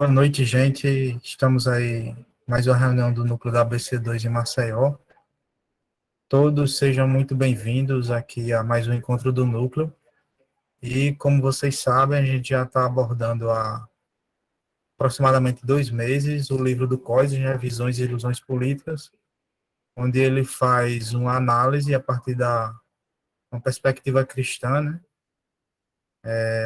Boa noite, gente. Estamos aí mais uma reunião do núcleo da ABC2 em Maceió. Todos sejam muito bem-vindos aqui a mais um encontro do núcleo. E como vocês sabem, a gente já está abordando há aproximadamente 2 meses o livro do Coises, né, Visões e Ilusões Políticas, onde ele faz uma análise a partir da uma perspectiva cristã, né,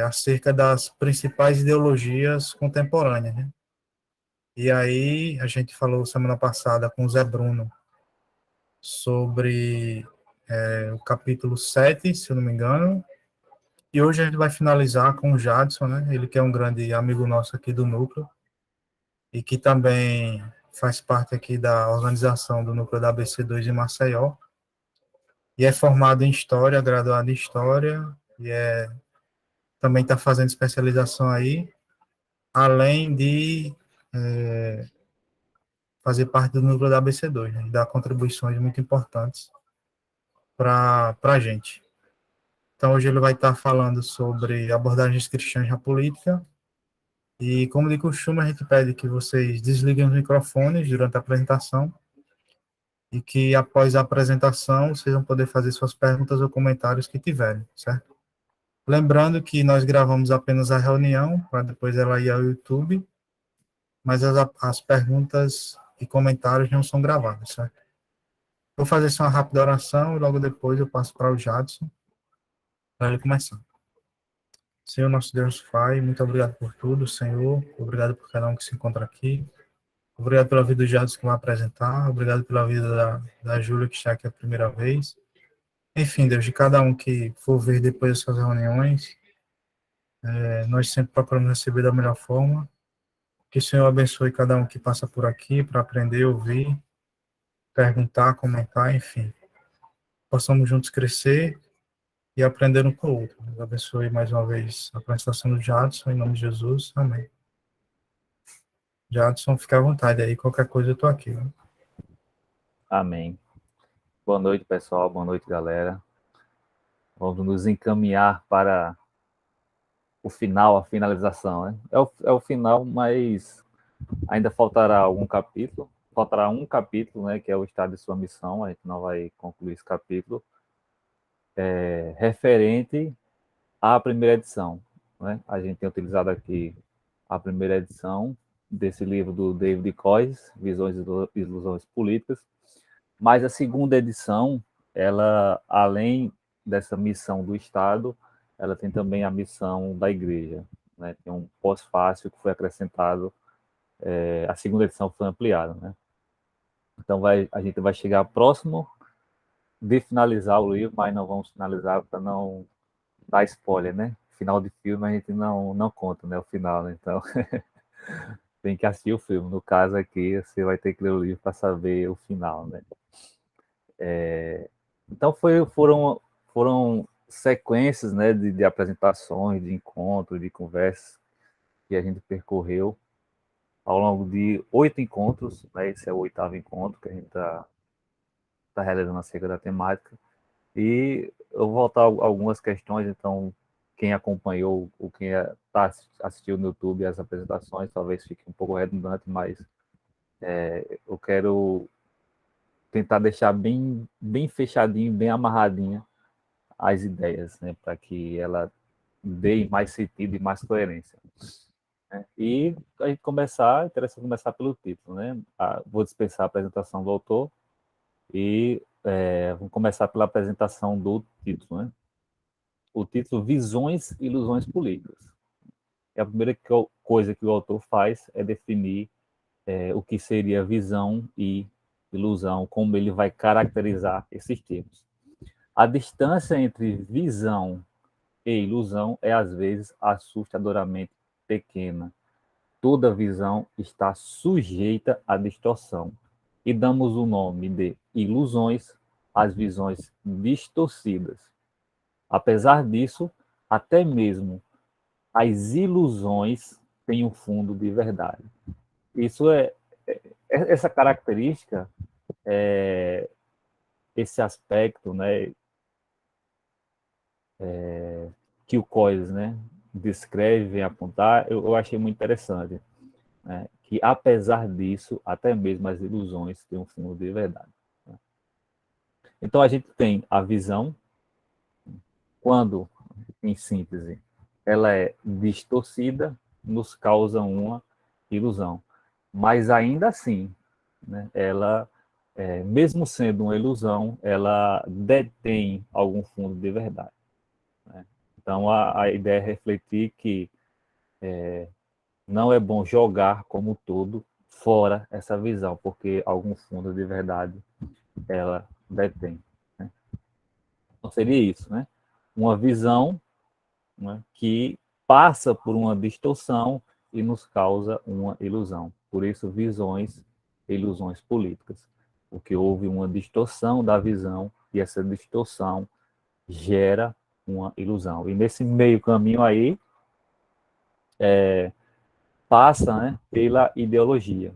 acerca das principais ideologias contemporâneas, né? E aí a gente falou semana passada com o Zé Bruno sobre o capítulo 7, se eu não me engano. E hoje a gente vai finalizar com o Jadson, né? Ele que é um grande amigo nosso aqui do Núcleo e que também faz parte aqui da organização do Núcleo da ABC2 em Maceió. E é formado em História, graduado em História, e também está fazendo especialização aí, além de fazer parte do Núcleo da ABC2, né? E dar contribuições muito importantes para a gente. Então, hoje ele vai estar falando sobre abordagens cristãs na política. E, como de costume, a gente pede que vocês desliguem os microfones durante a apresentação e que, após a apresentação, vocês vão poder fazer suas perguntas ou comentários que tiverem, certo? Lembrando que nós gravamos apenas a reunião, para depois ela ir ao YouTube, mas as perguntas e comentários não são gravados, certo? Vou fazer só uma rápida oração e logo depois eu passo para o Jadson, para ele começar. Senhor, nosso Deus Pai, muito obrigado por tudo, Senhor. Obrigado por cada um que se encontra aqui. Obrigado pela vida do Jadson que vai apresentar. Obrigado pela vida da Júlia, que está aqui a primeira vez. Enfim, Deus, de cada um que for ver depois dessas reuniões, nós sempre procuramos receber da melhor forma. Que o Senhor abençoe cada um que passa por aqui para aprender, ouvir, perguntar, comentar, enfim. Possamos juntos crescer e aprender um com o outro. Deus abençoe mais uma vez a apresentação do Jadson, em nome de Jesus. Amém. Jadson, fica à vontade aí, qualquer coisa eu estou aqui. Né? Amém. Boa noite, pessoal. Boa noite, galera. Vamos nos encaminhar para o final, a finalização, né? É o final, mas ainda faltará algum capítulo. Faltará um capítulo, né, que é o estado de sua missão. A gente não vai concluir esse capítulo. Referente à primeira edição, né? A gente tem utilizado aqui a primeira edição desse livro do David Coises, Visões e Ilusões Políticas. Mas a segunda edição, ela, além dessa missão do Estado, ela tem também a missão da Igreja. Né? Tem um pós-fácil que foi acrescentado, a segunda edição foi ampliada. Né? Então, a gente vai chegar próximo de finalizar o livro, mas não vamos finalizar para não dar spoiler, né? Final de filme a gente não conta, né? O final, né? Então, tem que assistir o filme. No caso aqui, você vai ter que ler o livro para saber o final, né? Então foram sequências, né, de apresentações, de encontros, de conversas que a gente percorreu ao longo de 8 encontros, né, esse é o 8º encontro que a gente tá realizando acerca da temática, e eu vou voltar a algumas questões, então quem acompanhou ou quem assistiu no YouTube as apresentações, talvez fique um pouco redundante, mas eu quero tentar deixar bem fechadinho, bem amarradinha as ideias, né, para que ela dê mais sentido e mais coerência. Né? E a gente interessa começar pelo título, né? Vou dispensar a apresentação do autor e vamos começar pela apresentação do título, né? O título Visões e Ilusões Políticas. E a primeira coisa que o autor faz é definir o que seria visão e ilusão, como ele vai caracterizar esses termos. A distância entre visão e ilusão é, às vezes, assustadoramente pequena. Toda visão está sujeita à distorção. E damos o nome de ilusões às visões distorcidas. Apesar disso, até mesmo as ilusões têm um fundo de verdade. Isso essa característica, esse aspecto, né, que o Coises, né, descreve, vem apontar, eu achei muito interessante. né, que, apesar disso, até mesmo as ilusões têm um fundo de verdade. Né? Então, a gente tem a visão, quando, em síntese, ela é distorcida, nos causa uma ilusão. Mas, ainda assim, né, ela, mesmo sendo uma ilusão, ela detém algum fundo de verdade. Né? Então, a ideia é refletir que não é bom jogar como um todo fora essa visão, porque algum fundo de verdade ela detém. Né? Então seria isso, né? Uma visão, né, que passa por uma distorção e nos causa uma ilusão. Por isso, visões e ilusões políticas, porque houve uma distorção da visão e essa distorção gera uma ilusão. E nesse meio caminho aí, passa, né, pela ideologia.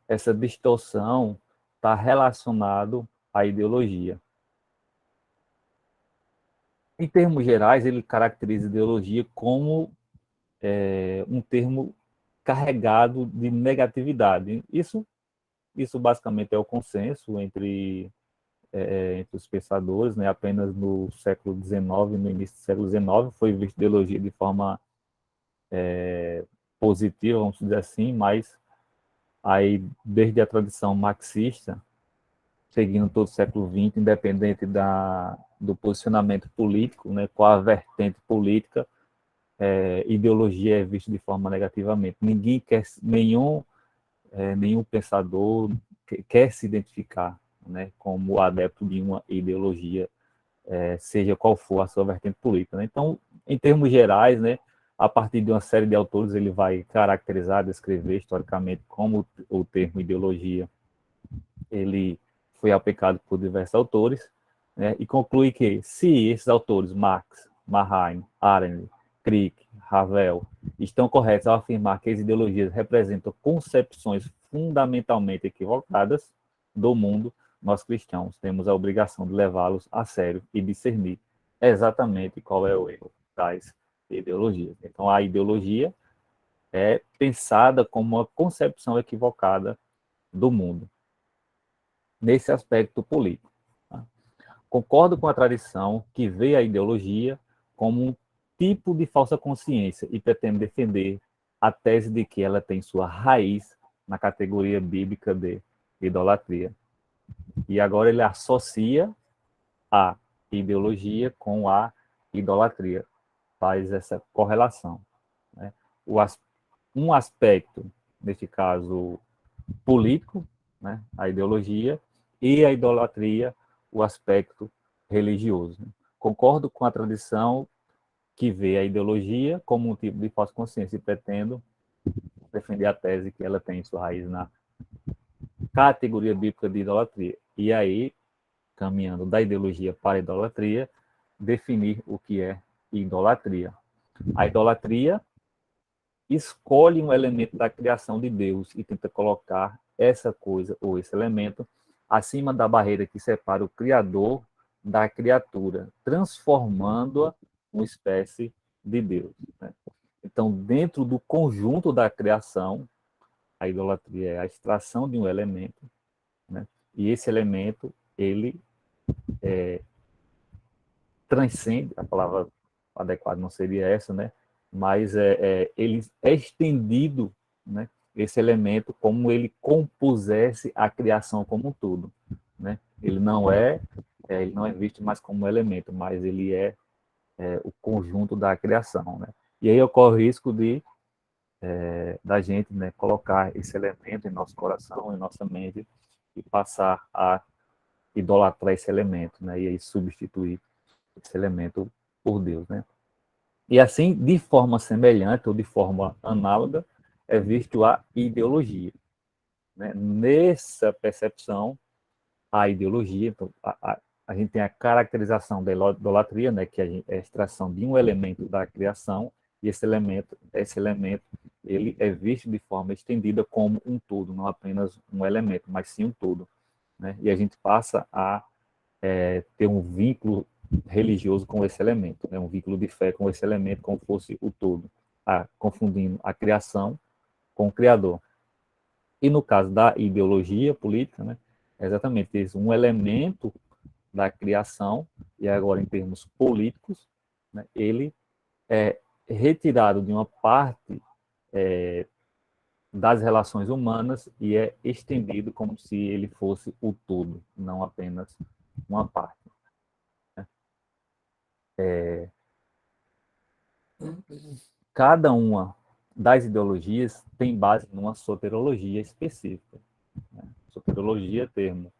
Essa distorção está relacionado à ideologia. Em termos gerais, ele caracteriza a ideologia como um termo carregado de negatividade. Isso basicamente é o consenso entre os pensadores, né? Apenas no século XIX, no início do século XIX, foi vista ideologia de forma positiva, vamos dizer assim, mas aí, desde a tradição marxista, seguindo todo o século XX, independente do posicionamento político, né, qual a vertente política, ideologia é vista de forma negativamente. Ninguém quer, nenhum pensador quer se identificar, né, como adepto de uma ideologia, seja qual for a sua vertente política. Né? Então, em termos gerais, né, a partir de uma série de autores, ele vai caracterizar, descrever historicamente como o termo ideologia ele foi aplicado por diversos autores, né, e conclui que, se esses autores, Marx, Mannheim, Arendt, Crick, Ravel, estão corretos ao afirmar que as ideologias representam concepções fundamentalmente equivocadas do mundo, nós cristãos temos a obrigação de levá-los a sério e discernir exatamente qual é o erro das ideologias. Então, a ideologia é pensada como uma concepção equivocada do mundo nesse aspecto político. Tá? Concordo com a tradição que vê a ideologia como um tipo de falsa consciência e pretende defender a tese de que ela tem sua raiz na categoria bíblica de idolatria. E agora ele associa a ideologia com a idolatria, faz essa correlação. Né? Um aspecto, neste caso, político, né, a ideologia, e a idolatria, o aspecto religioso. Concordo com a tradição que vê a ideologia como um tipo de falsa consciência e pretendo defender a tese que ela tem sua raiz na categoria bíblica de idolatria. E aí, caminhando da ideologia para a idolatria, definir o que é idolatria. A idolatria escolhe um elemento da criação de Deus e tenta colocar essa coisa ou esse elemento acima da barreira que separa o Criador da criatura, transformando-a uma espécie de Deus. Né? Então, dentro do conjunto da criação, a idolatria é a extração de um elemento, né? E esse elemento, ele transcende, a palavra adequada não seria essa, né? Mas ele é estendido, né? Esse elemento como ele compusesse a criação como um todo, né? Ele não é visto mais como um elemento, mas ele é o conjunto da criação, né? E aí ocorre o risco da gente, né, colocar esse elemento em nosso coração, em nossa mente e passar a idolatrar esse elemento, né? E aí substituir esse elemento por Deus, né? E assim, de forma semelhante ou de forma análoga, é visto a ideologia. Né? Nessa percepção, a ideologia, então, a gente tem a caracterização da idolatria, né, que é a extração de um elemento da criação, e esse elemento, ele é visto de forma estendida como um todo, não apenas um elemento, mas sim um todo. Né? E a gente passa a ter um vínculo religioso com esse elemento, né? Um vínculo de fé com esse elemento, como fosse o todo. confundindo a criação com o criador. E no caso da ideologia política, né, é exatamente isso, um elemento da criação, e agora em termos políticos, né, ele é retirado de uma parte das relações humanas e é estendido como se ele fosse o todo, não apenas uma parte. Cada uma das ideologias tem base numa soteriologia específica. Né? Soteriologia é termo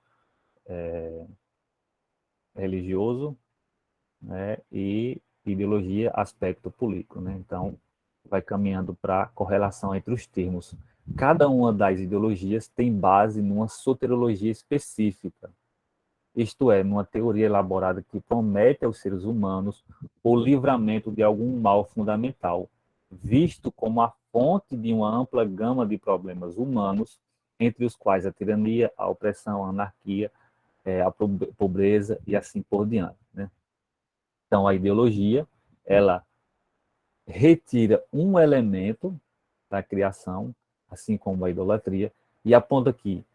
religioso, né? E ideologia, aspecto político. Né? Então, vai caminhando para a correlação entre os termos. Cada uma das ideologias tem base numa soteriologia específica, isto é, numa teoria elaborada que promete aos seres humanos o livramento de algum mal fundamental, visto como a fonte de uma ampla gama de problemas humanos, entre os quais a tirania, a opressão, a anarquia, a pobreza e assim por diante. Né? Então, a ideologia, ela retira um elemento da criação, assim como a idolatria, e aponta que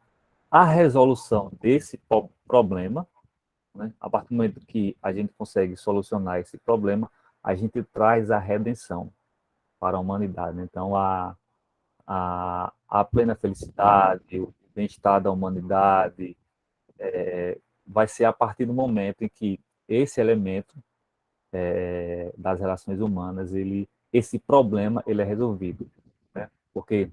a resolução desse problema, né, a partir do momento que a gente consegue solucionar esse problema, a gente traz a redenção para a humanidade. Então, a plena felicidade, o bem-estar da humanidade, vai ser a partir do momento em que esse elemento das relações humanas, esse problema, ele é resolvido, né? Porque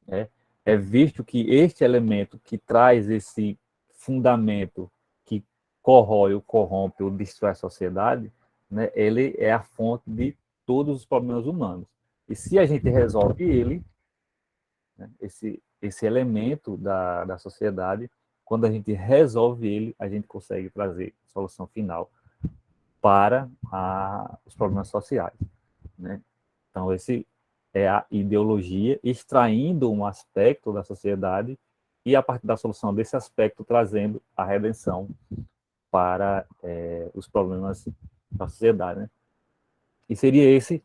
é, é visto que este elemento que traz esse fundamento que corrói, ou corrompe, ou destrói a sociedade, né, ele é a fonte de todos os problemas humanos. E se a gente resolve ele, né, esse elemento da sociedade, quando a gente resolve ele, a gente consegue trazer solução final para os problemas sociais. Né? Então, esse é a ideologia extraindo um aspecto da sociedade e, a partir da solução desse aspecto, trazendo a redenção para os problemas da sociedade. Né? E seria esse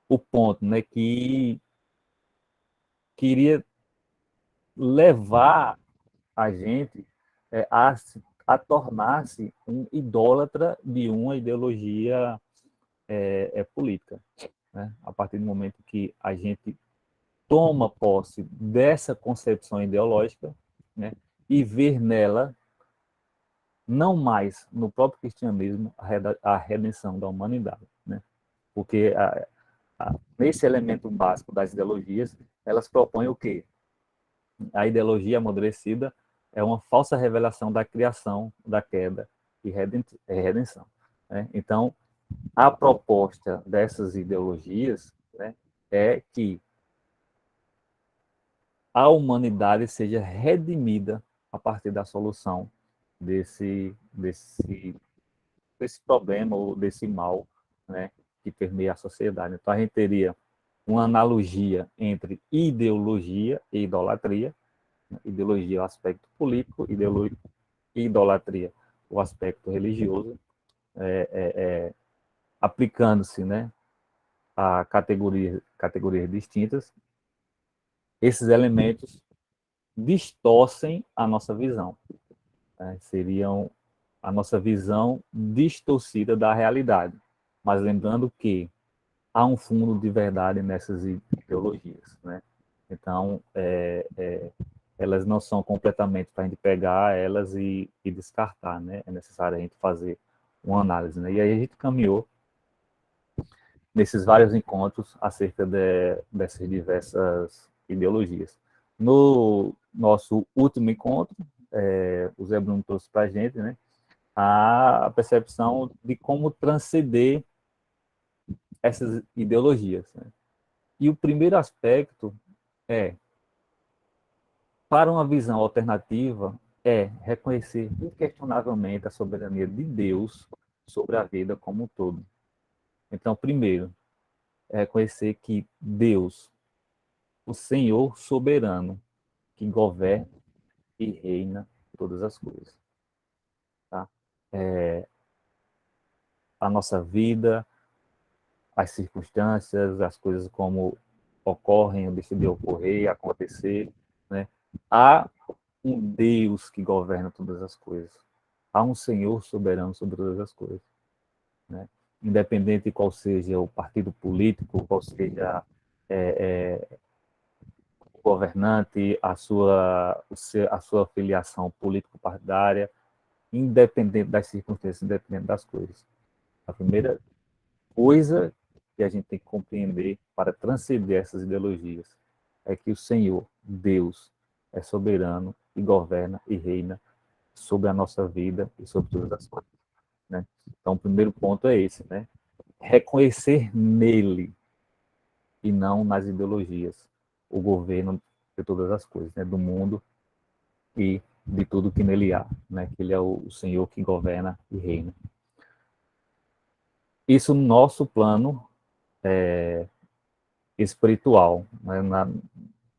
o ponto, né, que queria levar a gente a tornar-se um idólatra de uma ideologia política. Né? A partir do momento que a gente toma posse dessa concepção ideológica, né, e ver nela, não mais no próprio cristianismo, a redenção da humanidade. Né? Porque nesse elemento básico das ideologias, elas propõem o quê? A ideologia amadurecida é uma falsa revelação da criação, da queda e redenção. Né? Então, a proposta dessas ideologias, né, é que a humanidade seja redimida a partir da solução desse problema ou desse mal, né, que permeia a sociedade. Então, a gente teria uma analogia entre ideologia e idolatria. Ideologia é o aspecto político, idolatria o aspecto religioso, aplicando-se, né, a categorias distintas. Esses elementos distorcem a nossa visão. Né? Seriam a nossa visão distorcida da realidade. Mas lembrando que há um fundo de verdade nessas ideologias. Né? Então, elas não são completamente para a gente pegar elas e descartar. Né? É necessário a gente fazer uma análise. Né? E aí a gente caminhou nesses vários encontros acerca dessas diversas ideologias. No nosso último encontro, o Zé Bruno trouxe para a gente, né, a percepção de como transcender essas ideologias. Né? E o primeiro aspecto é, para uma visão alternativa, é reconhecer inquestionavelmente a soberania de Deus sobre a vida como um todo. Então, primeiro, é reconhecer que Deus, o Senhor soberano, que governa e reina todas as coisas. Tá? A nossa vida, as circunstâncias, as coisas como ocorrem, ou deixam de ocorrer, acontecer, né? Há um Deus que governa todas as coisas. Há um Senhor soberano sobre todas as coisas, né? Independente de qual seja o partido político, qual seja o governante, a sua filiação político-partidária, independente das circunstâncias, independente das coisas. A primeira coisa que a gente tem que compreender para transcender essas ideologias é que o Senhor, Deus, é soberano e governa e reina sobre a nossa vida e sobre todas as coisas, né? Então, o primeiro ponto é esse, né? Reconhecer nele e não nas ideologias o governo de todas as coisas, né? Do mundo e de tudo que nele há, né? Que ele é o Senhor que governa e reina. Isso no nosso plano espiritual, né? Na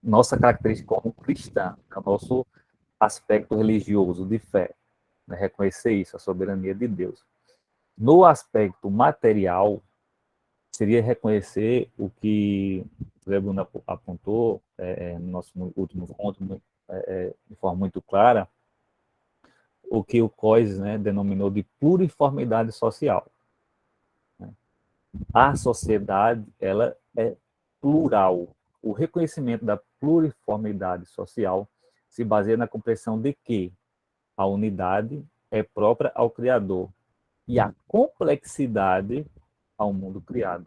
nossa característica como cristã, o nosso aspecto religioso de fé, né? Reconhecer isso, a soberania de Deus. No aspecto material, seria reconhecer o que o Zé Bruno apontou no nosso último encontro, de forma muito clara, o que o COIS, né, denominou de pluriformidade social. A sociedade, ela é plural. O reconhecimento da pluriformidade social se baseia na compreensão de que a unidade é própria ao Criador e a complexidade ao mundo criado.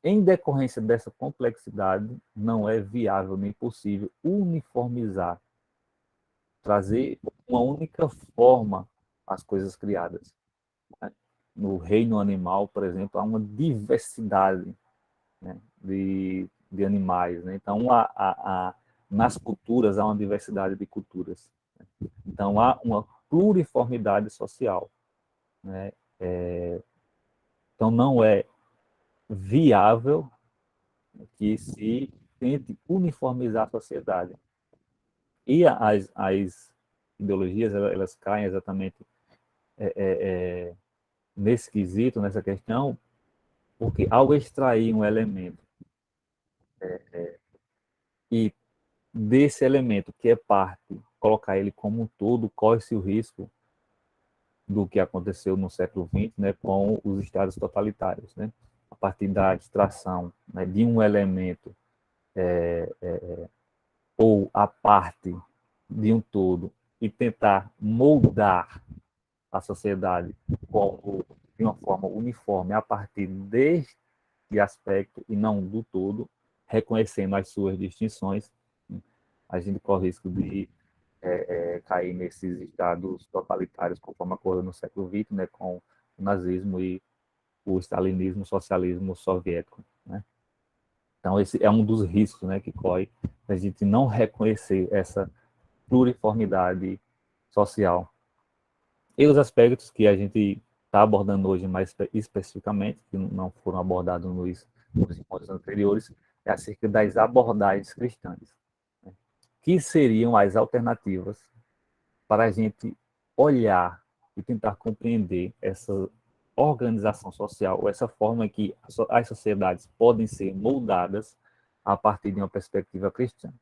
Em decorrência dessa complexidade, não é viável nem possível uniformizar, trazer uma única forma às coisas criadas. No reino animal, por exemplo, há uma diversidade, né, de animais, né? Então, nas culturas, há uma diversidade de culturas. Então, há uma pluriformidade social, né? Então, não é viável que se tente uniformizar a sociedade. E as ideologias, elas caem exatamente nesse quesito, nessa questão, porque ao extrair um elemento e desse elemento que é parte, colocar ele como um todo, corre-se o risco do que aconteceu no século XX, né, com os estados totalitários, né? A partir da extração, né, de um elemento ou a parte de um todo e tentar moldar a sociedade como de uma forma uniforme a partir deste aspecto e não do todo, reconhecendo as suas distinções, a gente corre o risco de cair nesses estados totalitários, conforme ocorreu no século XX, né, com o nazismo e o stalinismo, o socialismo soviético, né? Então, esse é um dos riscos, né, que corre a gente não reconhecer essa pluriformidade social. E os aspectos que a gente está abordando hoje mais especificamente, que não foram abordados nos encontros anteriores, é acerca das abordagens cristãs, né? Que seriam as alternativas para a gente olhar e tentar compreender essa organização social, ou essa forma que as sociedades podem ser moldadas a partir de uma perspectiva cristã.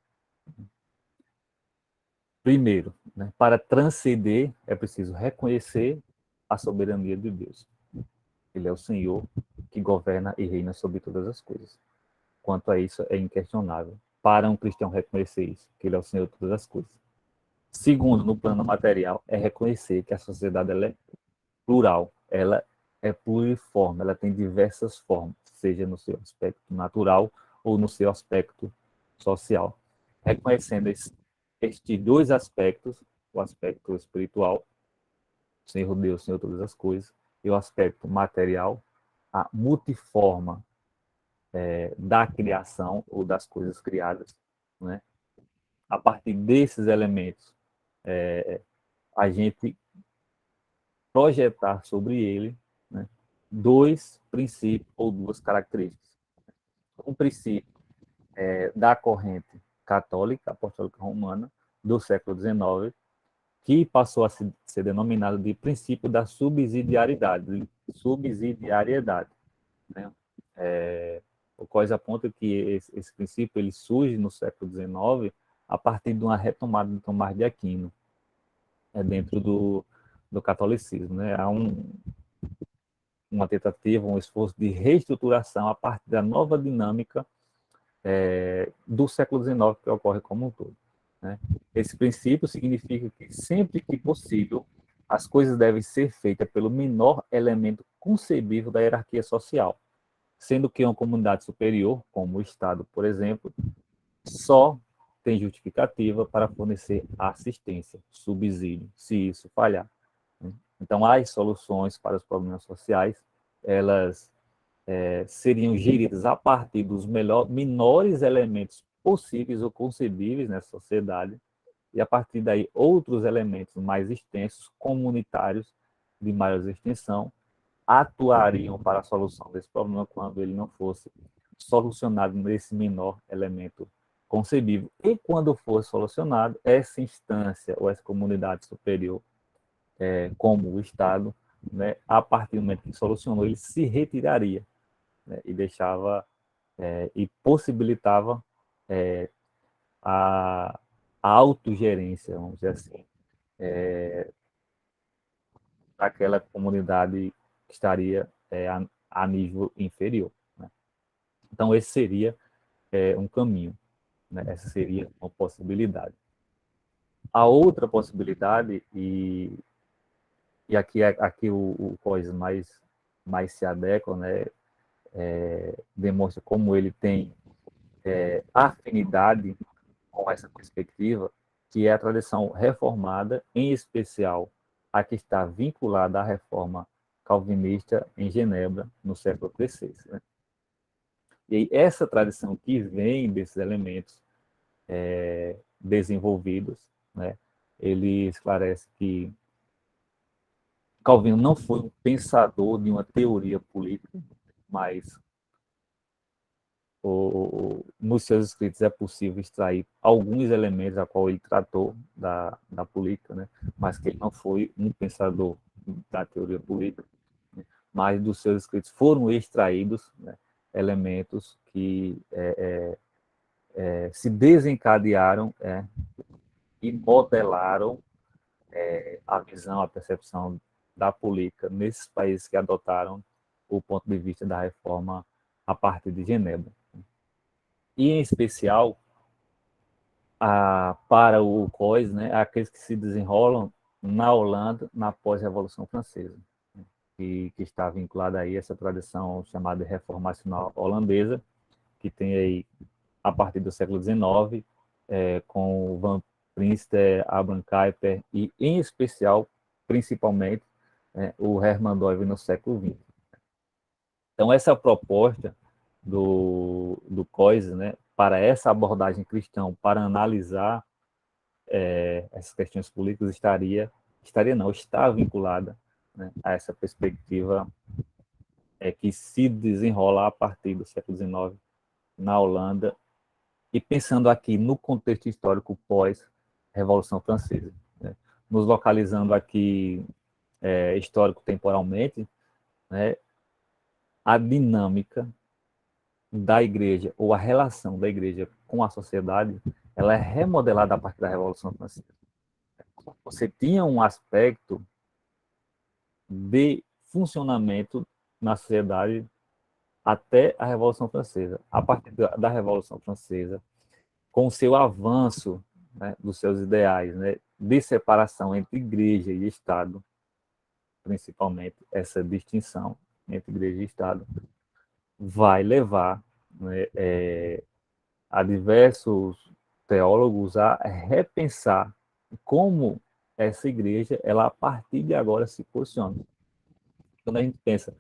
Primeiro, né, para transcender, é preciso reconhecer a soberania de Deus. Ele é o Senhor que governa e reina sobre todas as coisas. Quanto a isso, é inquestionável. Para um cristão reconhecer isso, que ele é o Senhor de todas as coisas. Segundo, no plano material, é reconhecer que a sociedade ela é plural, ela é pluriforme, ela tem diversas formas, seja no seu aspecto natural ou no seu aspecto social. Reconhecendo estes dois aspectos, o aspecto espiritual, Senhor Deus, Senhor todas as coisas, e o aspecto material, a multiforma da criação ou das coisas criadas, né? A partir desses elementos, a gente projetar sobre ele, né, dois princípios ou duas características. Um princípio da corrente católica, apostólica romana, do século XIX, que passou a ser denominado de princípio da subsidiariedade. Subsidiariedade. né? O Cois aponta que esse princípio ele surge no século XIX a partir de uma retomada de Tomás de Aquino, dentro do catolicismo, né? Há uma tentativa, um esforço de reestruturação a partir da nova dinâmica do século XIX que ocorre como um todo, né? Esse princípio significa que sempre que possível as coisas devem ser feitas pelo menor elemento concebível da hierarquia social, sendo que uma comunidade superior, como o Estado, por exemplo, só tem justificativa para fornecer assistência, subsídio, se isso falhar. Então, as soluções para os problemas sociais, elas seriam geridas a partir dos menores elementos possíveis ou concebíveis nessa sociedade, e a partir daí outros elementos mais extensos, comunitários, de maior extensão, atuariam para a solução desse problema quando ele não fosse solucionado nesse menor elemento concebível. E quando for solucionado, essa instância ou essa comunidade superior, como o Estado, né, a partir do momento que solucionou, ele se retiraria, né, e deixava e possibilitava a, a autogerência, vamos dizer assim, daquela comunidade que estaria a nível inferior, né? Então, esse seria um caminho, né? Essa seria uma possibilidade. A outra possibilidade, e aqui o coisa mais se adequa, né? Demonstra como ele tem afinidade com essa perspectiva, que é a tradição reformada, em especial a que está vinculada à reforma calvinista em Genebra, no século XVI. Né? E aí, essa tradição que vem desses elementos desenvolvidos, né, ele esclarece que Calvino não foi um pensador de uma teoria política, mas nos seus escritos é possível extrair alguns elementos a qual ele tratou da política, né? Mas que ele não foi um pensador da teoria política, né? Mas dos seus escritos foram extraídos, né, elementos que se desencadearam e modelaram a visão, a percepção da política nesses países que adotaram o ponto de vista da reforma a partir de Genebra. E, em especial, para o COIS, né, aqueles que se desenrolam na Holanda, na pós-Revolução Francesa, né, que está vinculada aí a essa tradição chamada de reformacional holandesa, que tem aí, a partir do século XIX, com o Van Prinster, Abraham Kuyper e, em especial, principalmente, o Hermann Doive no século XX. Então, essa proposta do COIS, né, para essa abordagem cristã, para analisar essas questões políticas, está vinculada, né, a essa perspectiva que se desenrola a partir do século XIX na Holanda, e pensando aqui no contexto histórico pós-Revolução Francesa, né, nos localizando aqui histórico-temporalmente, né, a dinâmica da igreja, ou a relação da igreja com a sociedade, ela é remodelada a partir da Revolução Francesa. Você tinha um aspecto de funcionamento na sociedade até a Revolução Francesa. A partir da Revolução Francesa, com o seu avanço, né, dos seus ideais, né, de separação entre igreja e Estado, principalmente essa distinção entre igreja e Estado, vai levar, né, a diversos teólogos a repensar como essa igreja, ela a partir de agora se posiciona. Quando a gente pensa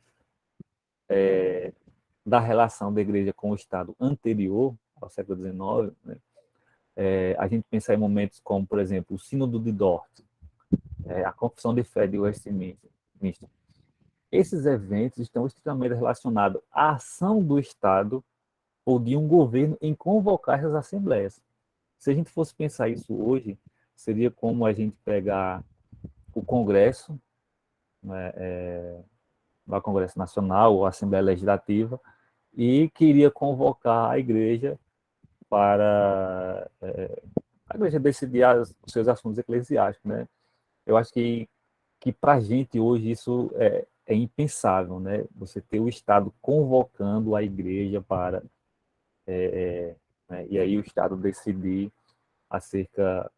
da relação da igreja com o Estado anterior ao século XIX, né, a gente pensa em momentos como, por exemplo, o Sínodo de Dort, a Confissão de Fé de Westminster. Esses eventos estão extremamente relacionados à ação do Estado ou de um governo em convocar essas assembleias. Se a gente fosse pensar isso hoje, seria como a gente pegar o Congresso, né, do Congresso Nacional ou Assembleia Legislativa, e queria convocar a igreja para a igreja decidir os seus assuntos eclesiásticos, né? Eu acho que para a gente hoje isso é impensável, né? Você ter o Estado convocando a igreja para, né? E aí o Estado decidir acerca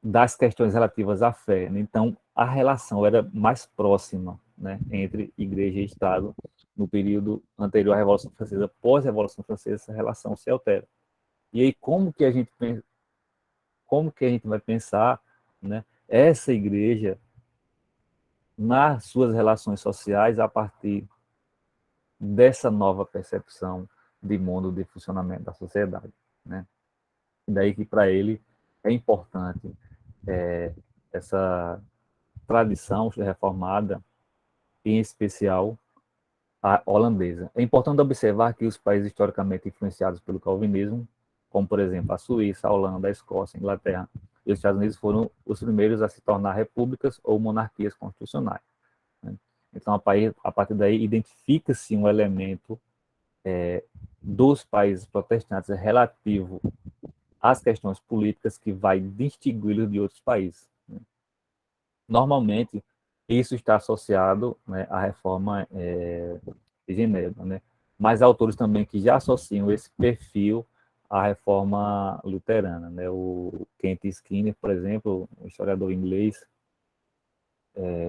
das questões relativas à fé, né? Então, a relação era mais próxima, né, entre igreja e Estado no período anterior à Revolução Francesa. Pós-Revolução Francesa, essa relação se altera. E aí, como que a gente vai pensar, né, essa igreja nas suas relações sociais a partir dessa nova percepção de mundo, de funcionamento da sociedade, né? E daí que para ele é importante essa tradição reformada, em especial a holandesa. É importante observar que os países historicamente influenciados pelo calvinismo, como por exemplo a Suíça, a Holanda, a Escócia, a Inglaterra e os Estados Unidos, foram os primeiros a se tornar repúblicas ou monarquias constitucionais, né? Então, a partir daí, identifica-se um elemento dos países protestantes relativo às questões políticas que vai distingui-los de outros países. Normalmente, isso está associado, né, à reforma de Genebra, né? Mas há autores também que já associam esse perfil à reforma luterana, né? O Kent Skinner, por exemplo, um historiador inglês,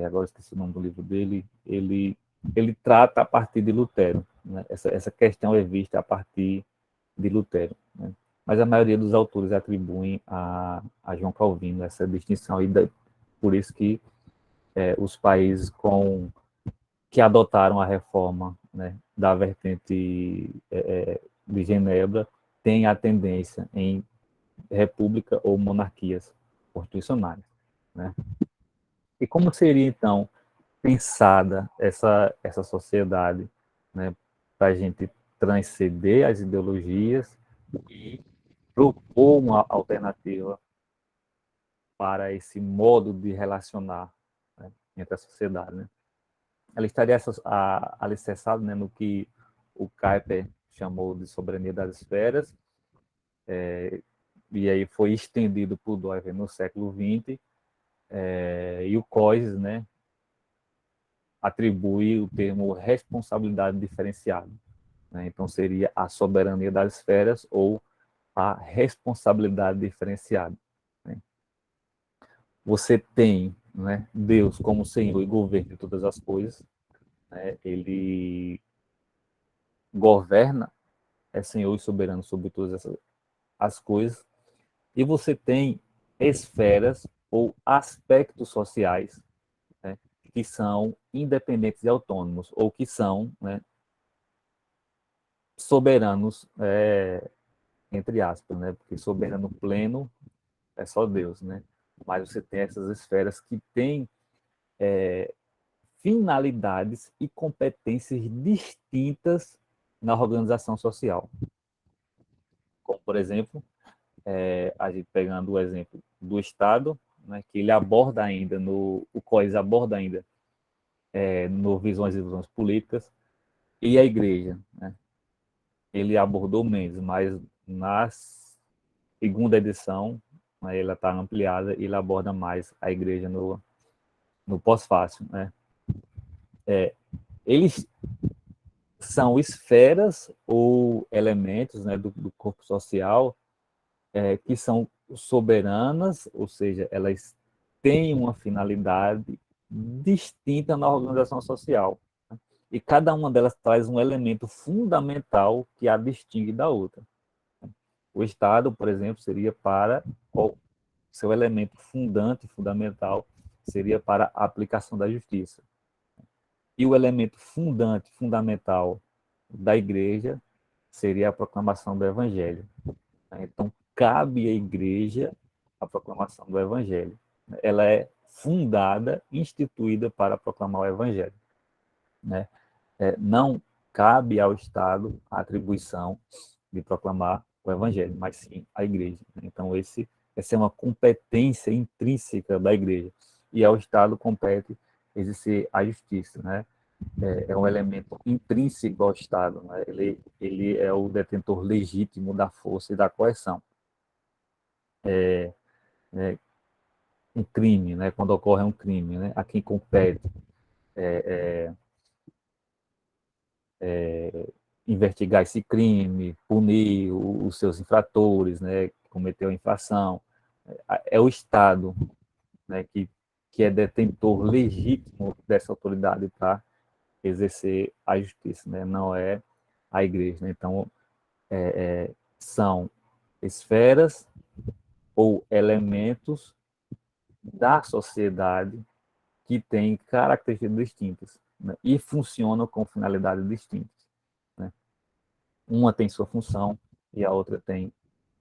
agora esqueci o nome do livro dele, ele trata a partir de Lutero, né? Essa questão é vista a partir de Lutero, né? Mas a maioria dos autores atribuem a João Calvino essa distinção, e por isso que os países que adotaram a reforma, né, da vertente de Genebra têm a tendência em república ou monarquias constitucionais, né? E como seria, então, pensada essa sociedade, né, para a gente transcender as ideologias e propor uma alternativa para esse modo de relacionar, né, entre a sociedade, né? Ela estaria alicerçada, né, no que o Kuyper chamou de soberania das esferas, e aí foi estendido por Doivre no século XX, e o Coises, né, atribui o termo responsabilidade diferenciada, né? Então seria a soberania das esferas ou a responsabilidade diferenciada, né? Você tem, né, Deus como Senhor e governo de todas as coisas, né? Ele governa, é Senhor e soberano sobre todas as coisas, e você tem esferas ou aspectos sociais, né, que são independentes e autônomos, ou que são, né, soberanos, entre aspas, né, porque soberano pleno é só Deus, né? Mas você tem essas esferas que têm finalidades e competências distintas na organização social. Como, por exemplo, a gente pegando o exemplo do Estado, né, que ele aborda ainda, o COIS aborda ainda no Visões e Ilusões Políticas, e a Igreja, né, ele abordou menos, mas na segunda edição, né, ela está ampliada e ele aborda mais a Igreja no pós-fácil, né? Eles são esferas ou elementos, né, do corpo social que são soberanas, ou seja, elas têm uma finalidade distinta na organização social, né? E cada uma delas traz um elemento fundamental que a distingue da outra. O Estado, por exemplo, seria para o seu elemento fundante, fundamental, seria para a aplicação da justiça. E o elemento fundante, fundamental da igreja seria a proclamação do evangelho. Então, cabe à igreja a proclamação do evangelho. Ela é fundada, instituída para proclamar o evangelho, né? Não cabe ao Estado a atribuição de proclamar o evangelho, mas sim à igreja. Então, essa é uma competência intrínseca da igreja. E ao Estado compete exercer a justiça, né? É um elemento intrínseco ao Estado, né? Ele é o detentor legítimo da força e da coerção. Né? Um crime, né? Quando ocorre um crime, né? A quem compete investigar esse crime, punir os seus infratores, né? Que cometeu a infração. É o Estado, né? Que é detentor legítimo dessa autoridade para exercer a justiça, né? Não é a igreja, né? Então, são esferas ou elementos da sociedade que têm características distintas, né? E funcionam com finalidades distintas, né? Uma tem sua função e a outra tem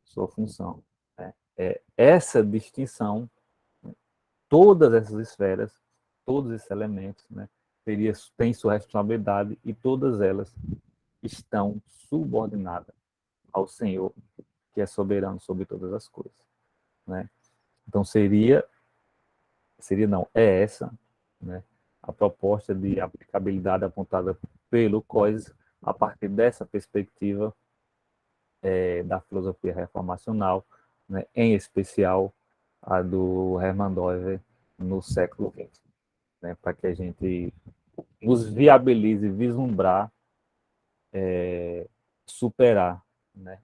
sua função, né? Essa distinção, todas essas esferas, todos esses elementos, né, têm sua responsabilidade e todas elas estão subordinadas ao Senhor, que é soberano sobre todas as coisas, né? Então seria não, é essa, né, a proposta de aplicabilidade apontada pelo COIS a partir dessa perspectiva da filosofia reformacional, né, em especial a do Hermann Dover no século XX, né, para que a gente nos viabilize vislumbrar, superar, né,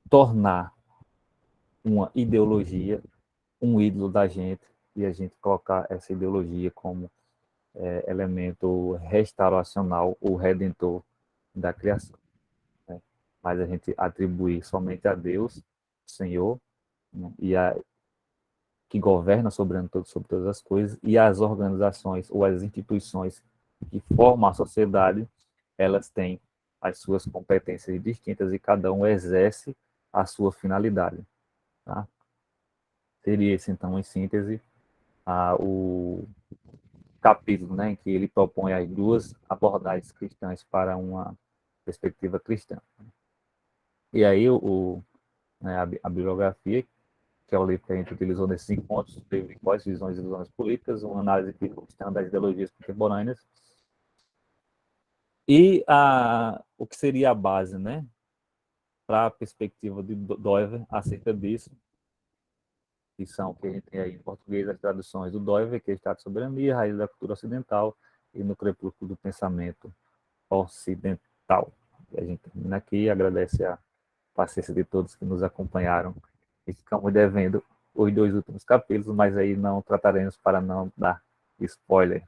tornar uma ideologia um ídolo da gente e a gente colocar essa ideologia como elemento restauracional ou redentor da criação, né? Mas a gente atribuir somente a Deus, Senhor, né? Que governa sobre todas as coisas, e as organizações ou as instituições que formam a sociedade, elas têm as suas competências distintas e cada um exerce a sua finalidade. Tá? Seria esse, então, em síntese, o capítulo, né, em que ele propõe as duas abordagens cristãs para uma perspectiva cristã. E aí, né, a bibliografia, que é o livro que a gente utilizou nesses encontros, teve Quais Visões e Ilusões Políticas, uma análise cristã das ideologias contemporâneas, e o que seria a base, né, para a perspectiva de Dover acerca disso, que são, que a gente tem aí em português, as traduções do Dover, que é Estado de Soberania, Raiz da Cultura Ocidental, e no Crepúsculo do Pensamento Ocidental. E a gente termina aqui, agradece a paciência de todos que nos acompanharam, e ficamos devendo os 2 últimos capítulos, mas aí não trataremos para não dar spoiler.